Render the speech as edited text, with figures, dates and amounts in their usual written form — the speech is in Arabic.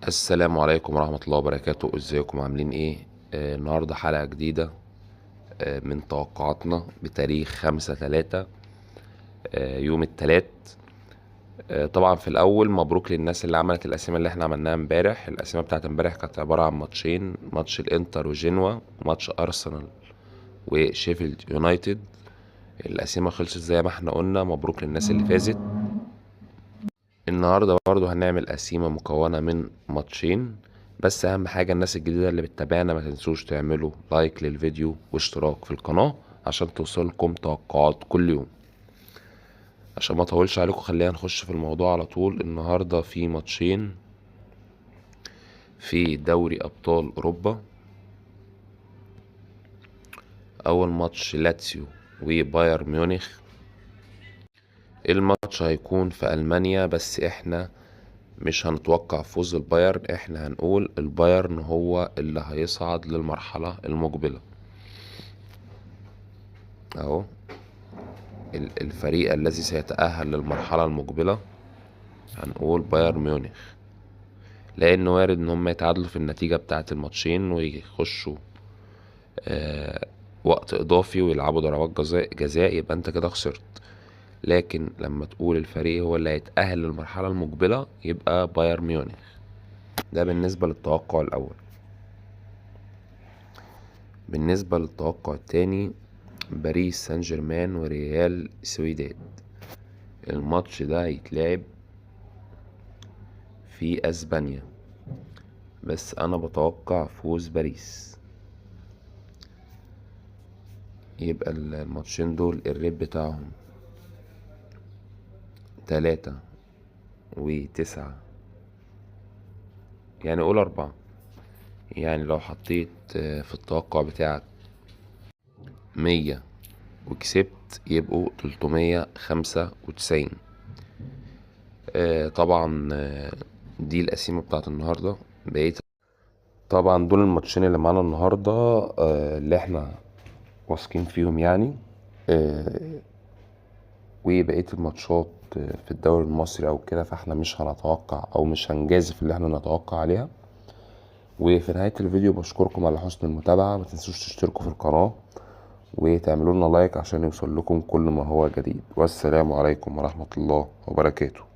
السلام عليكم ورحمة الله وبركاته. ازيكم عاملين ايه؟ النهاردة حلقة جديدة من توقعاتنا بتاريخ 5/3، يوم التلات. طبعا في الأول مبروك للناس اللي عملت الأسئمة اللي احنا عملناها امبارح. الأسئمة بتاعت امبارح كانت عبارة عن ماتشين: ماتش الانتر وجنوا، وماتش أرسنال وشيفيلد يونايتد. الأسئمة خلصت زي ما احنا قلنا، مبروك للناس اللي فازت. النهاردة برضو هنعمل قسيمة مكونة من ماتشين، بس اهم حاجة الناس الجديدة اللي بتتابعنا ما تنسوش تعملوا لايك للفيديو واشتراك في القناة عشان توصلكم توقعات كل يوم. عشان ما اطولش عليكم خلينا نخش في الموضوع على طول. النهاردة في ماتشين في دوري ابطال اوروبا. اول ماتش لاتسيو وبايرن ميونخ. الماتش هيكون في المانيا، بس احنا مش هنتوقع فوز البايرن، احنا هنقول البايرن هو اللي هيصعد للمرحلة المقبلة. اهو الفريق الذي سيتأهل للمرحلة المقبلة هنقول بايرن ميونخ، لأن وارد ان هم يتعادلوا في النتيجة بتاعة الماتشين ويخشوا وقت اضافي ويلعبوا ضربات جزاء يبقى انت كده خسرت. لكن لما تقول الفريق هو اللي هيتأهل للمرحلة المقبلة يبقى بايرن ميونخ. ده بالنسبة للتوقع الأول. بالنسبة للتوقع التاني، باريس سان جيرمان وريال سويداد. الماتش ده هيتلعب في اسبانيا، بس انا بتوقع فوز باريس. يبقى الماتشين دول الريت بتاعهم 3 و9، يعني قول 4. يعني لو حطيت في التوقع بتاعك 100 وكسبت يبقوا 395. طبعا دي القسيمة بتاعت النهاردة. بقيت طبعا دول الماتشين اللي معانا النهاردة اللي احنا واثقين فيهم يعني. وبقية الماتشات في الدوري المصري او كده فاحنا مش هنتوقع او مش هنجازف اللي احنا نتوقع عليها. وفي نهاية الفيديو بشكركم على حسن المتابعة. ما تنسوش تشتركوا في القناة وتعملوا لنا لايك عشان يوصل لكم كل ما هو جديد. والسلام عليكم ورحمة الله وبركاته.